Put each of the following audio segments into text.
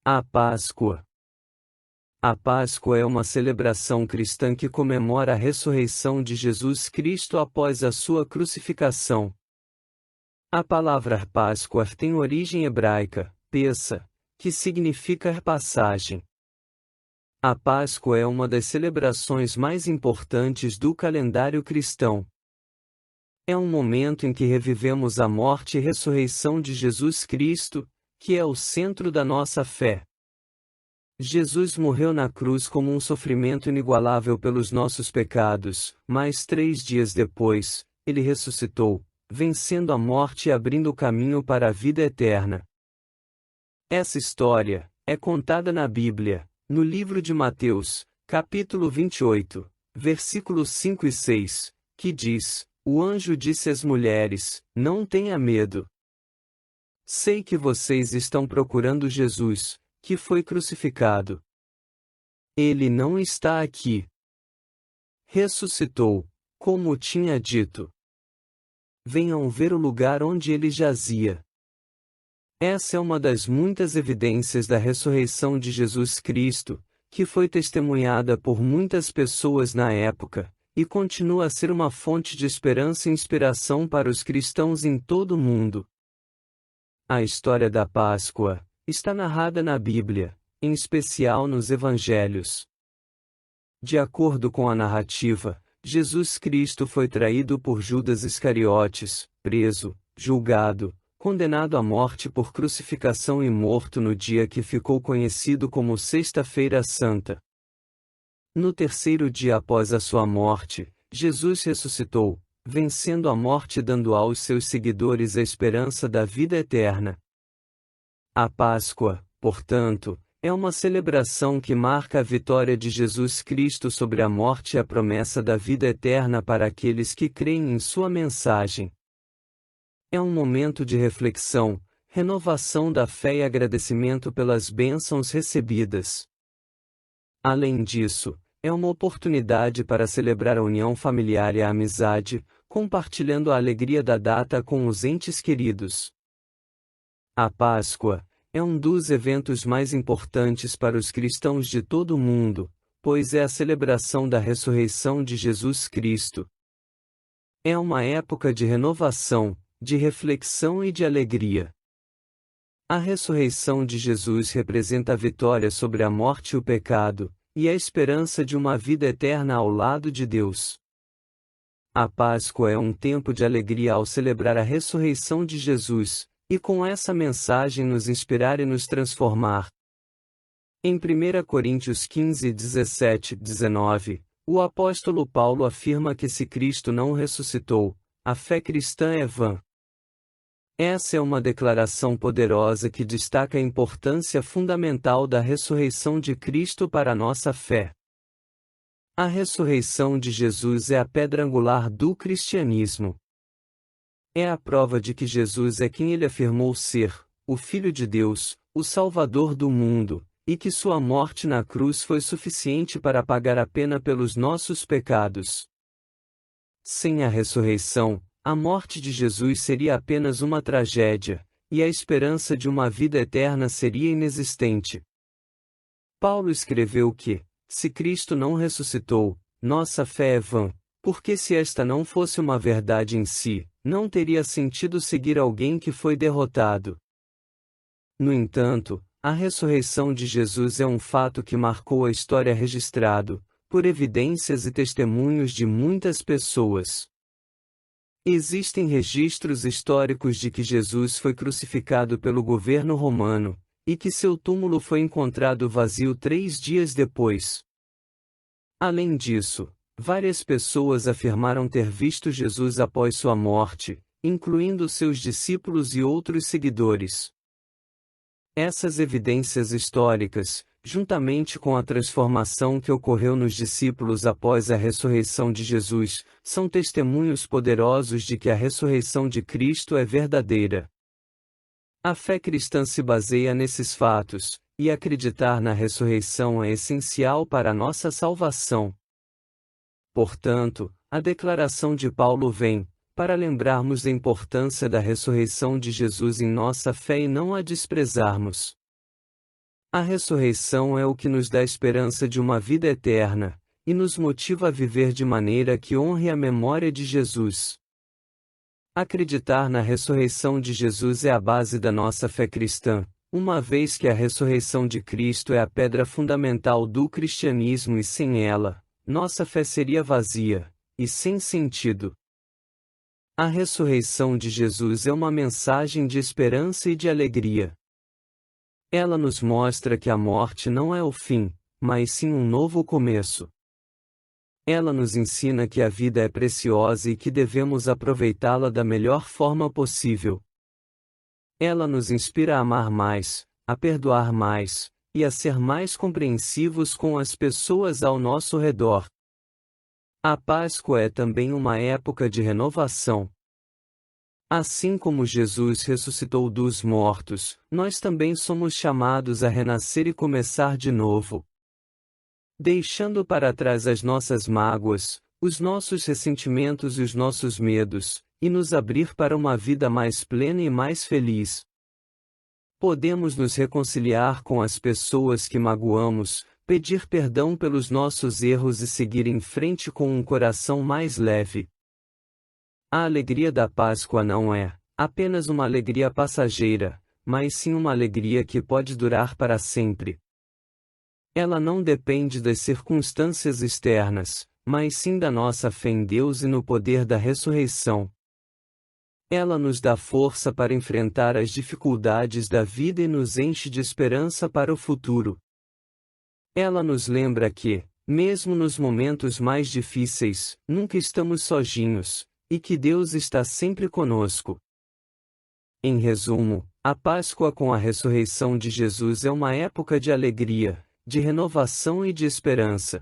A Páscoa. A Páscoa é uma celebração cristã que comemora a ressurreição de Jesus Cristo após a sua crucificação. A palavra Páscoa tem origem hebraica, Pessa, que significa passagem. A Páscoa é uma das celebrações mais importantes do calendário cristão. É um momento em que revivemos a morte e ressurreição de Jesus Cristo, que é o centro da nossa fé. Jesus morreu na cruz como um sofrimento inigualável pelos nossos pecados, mas 3 dias depois, ele ressuscitou, vencendo a morte e abrindo o caminho para a vida eterna. Essa história é contada na Bíblia, no livro de Mateus, capítulo 28, versículos 5 e 6, que diz: O anjo disse às mulheres: Não tenha medo. Sei que vocês estão procurando Jesus, que foi crucificado. Ele não está aqui. Ressuscitou, como tinha dito. Venham ver o lugar onde ele jazia. Essa é uma das muitas evidências da ressurreição de Jesus Cristo, que foi testemunhada por muitas pessoas na época, e continua a ser uma fonte de esperança e inspiração para os cristãos em todo o mundo. A história da Páscoa está narrada na Bíblia, em especial nos Evangelhos. De acordo com a narrativa, Jesus Cristo foi traído por Judas Iscariotes, preso, julgado, condenado à morte por crucificação e morto no dia que ficou conhecido como Sexta-feira Santa. No terceiro dia após a sua morte, Jesus ressuscitou, vencendo a morte e dando aos seus seguidores a esperança da vida eterna. A Páscoa, portanto, é uma celebração que marca a vitória de Jesus Cristo sobre a morte e a promessa da vida eterna para aqueles que creem em sua mensagem. É um momento de reflexão, renovação da fé e agradecimento pelas bênçãos recebidas. Além disso, é uma oportunidade para celebrar a união familiar e a amizade, compartilhando a alegria da data com os entes queridos. A Páscoa é um dos eventos mais importantes para os cristãos de todo o mundo, pois é a celebração da ressurreição de Jesus Cristo. É uma época de renovação, de reflexão e de alegria. A ressurreição de Jesus representa a vitória sobre a morte e o pecado, e a esperança de uma vida eterna ao lado de Deus. A Páscoa é um tempo de alegria ao celebrar a ressurreição de Jesus, e com essa mensagem nos inspirar e nos transformar. Em 1 Coríntios 15, 17, 19, o apóstolo Paulo afirma que se Cristo não ressuscitou, a fé cristã é vã. Essa é uma declaração poderosa que destaca a importância fundamental da ressurreição de Cristo para a nossa fé. A ressurreição de Jesus é a pedra angular do cristianismo. É a prova de que Jesus é quem ele afirmou ser, o Filho de Deus, o Salvador do mundo, e que sua morte na cruz foi suficiente para pagar a pena pelos nossos pecados. Sem a ressurreição, a morte de Jesus seria apenas uma tragédia, e a esperança de uma vida eterna seria inexistente. Paulo escreveu que, se Cristo não ressuscitou, nossa fé é vã, porque se esta não fosse uma verdade em si, não teria sentido seguir alguém que foi derrotado. No entanto, a ressurreição de Jesus é um fato que marcou a história registrado, por evidências e testemunhos de muitas pessoas. Existem registros históricos de que Jesus foi crucificado pelo governo romano, e que seu túmulo foi encontrado vazio 3 dias depois. Além disso, várias pessoas afirmaram ter visto Jesus após sua morte, incluindo seus discípulos e outros seguidores. Essas evidências históricas, juntamente com a transformação que ocorreu nos discípulos após a ressurreição de Jesus, são testemunhos poderosos de que a ressurreição de Cristo é verdadeira. A fé cristã se baseia nesses fatos, e acreditar na ressurreição é essencial para a nossa salvação. Portanto, a declaração de Paulo vem, para lembrarmos da importância da ressurreição de Jesus em nossa fé e não a desprezarmos. A ressurreição é o que nos dá esperança de uma vida eterna, e nos motiva a viver de maneira que honre a memória de Jesus. Acreditar na ressurreição de Jesus é a base da nossa fé cristã, uma vez que a ressurreição de Cristo é a pedra fundamental do cristianismo e sem ela, nossa fé seria vazia e sem sentido. A ressurreição de Jesus é uma mensagem de esperança e de alegria. Ela nos mostra que a morte não é o fim, mas sim um novo começo. Ela nos ensina que a vida é preciosa e que devemos aproveitá-la da melhor forma possível. Ela nos inspira a amar mais, a perdoar mais, e a ser mais compreensivos com as pessoas ao nosso redor. A Páscoa é também uma época de renovação. Assim como Jesus ressuscitou dos mortos, nós também somos chamados a renascer e começar de novo. Deixando para trás as nossas mágoas, os nossos ressentimentos e os nossos medos, e nos abrir para uma vida mais plena e mais feliz. Podemos nos reconciliar com as pessoas que magoamos, pedir perdão pelos nossos erros e seguir em frente com um coração mais leve. A alegria da Páscoa não é apenas uma alegria passageira, mas sim uma alegria que pode durar para sempre. Ela não depende das circunstâncias externas, mas sim da nossa fé em Deus e no poder da ressurreição. Ela nos dá força para enfrentar as dificuldades da vida e nos enche de esperança para o futuro. Ela nos lembra que, mesmo nos momentos mais difíceis, nunca estamos sozinhos, e que Deus está sempre conosco. Em resumo, a Páscoa com a ressurreição de Jesus é uma época de alegria, de renovação e de esperança.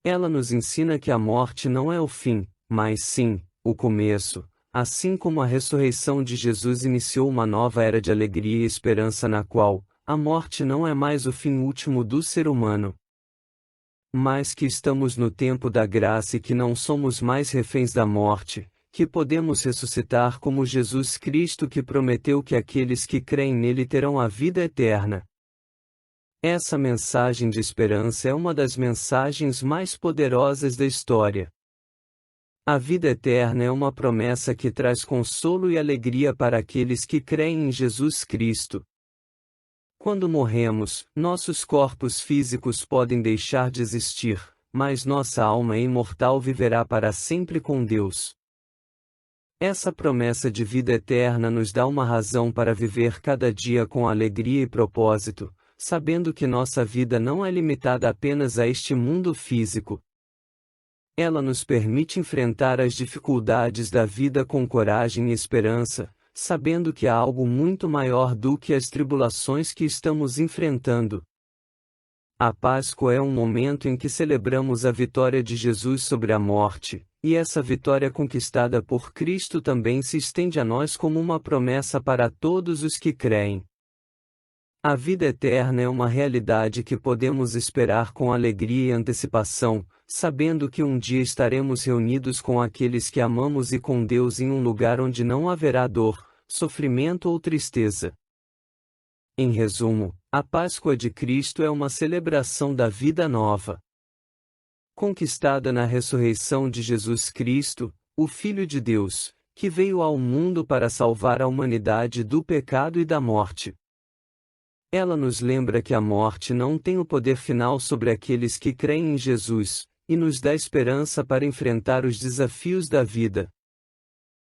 Ela nos ensina que a morte não é o fim, mas sim, o começo, assim como a ressurreição de Jesus iniciou uma nova era de alegria e esperança na qual, a morte não é mais o fim último do ser humano. Mas que estamos no tempo da graça e que não somos mais reféns da morte, que podemos ressuscitar como Jesus Cristo que prometeu que aqueles que creem nele terão a vida eterna. Essa mensagem de esperança é uma das mensagens mais poderosas da história. A vida eterna é uma promessa que traz consolo e alegria para aqueles que creem em Jesus Cristo. Quando morremos, nossos corpos físicos podem deixar de existir, mas nossa alma imortal viverá para sempre com Deus. Essa promessa de vida eterna nos dá uma razão para viver cada dia com alegria e propósito, sabendo que nossa vida não é limitada apenas a este mundo físico. Ela nos permite enfrentar as dificuldades da vida com coragem e esperança, sabendo que há algo muito maior do que as tribulações que estamos enfrentando. A Páscoa é um momento em que celebramos a vitória de Jesus sobre a morte, e essa vitória conquistada por Cristo também se estende a nós como uma promessa para todos os que creem. A vida eterna é uma realidade que podemos esperar com alegria e antecipação, sabendo que um dia estaremos reunidos com aqueles que amamos e com Deus em um lugar onde não haverá dor, sofrimento ou tristeza. Em resumo, a Páscoa de Cristo é uma celebração da vida nova, conquistada na ressurreição de Jesus Cristo, o Filho de Deus, que veio ao mundo para salvar a humanidade do pecado e da morte. Ela nos lembra que a morte não tem o poder final sobre aqueles que creem em Jesus, e nos dá esperança para enfrentar os desafios da vida.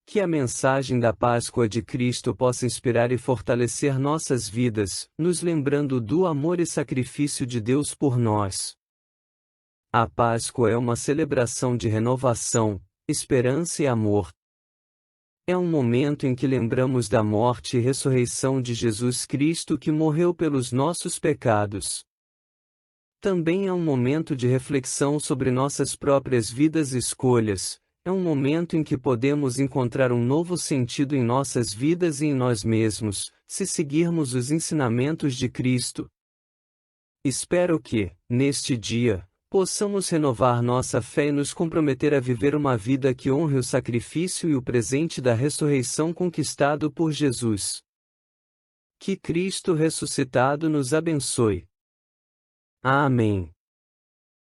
Que a mensagem da Páscoa de Cristo possa inspirar e fortalecer nossas vidas, nos lembrando do amor e sacrifício de Deus por nós. A Páscoa é uma celebração de renovação, esperança e amor. É um momento em que lembramos da morte e ressurreição de Jesus Cristo que morreu pelos nossos pecados. Também é um momento de reflexão sobre nossas próprias vidas e escolhas. É um momento em que podemos encontrar um novo sentido em nossas vidas e em nós mesmos, se seguirmos os ensinamentos de Cristo. Espero que, neste dia, possamos renovar nossa fé e nos comprometer a viver uma vida que honre o sacrifício e o presente da ressurreição conquistado por Jesus. Que Cristo ressuscitado nos abençoe. Amém.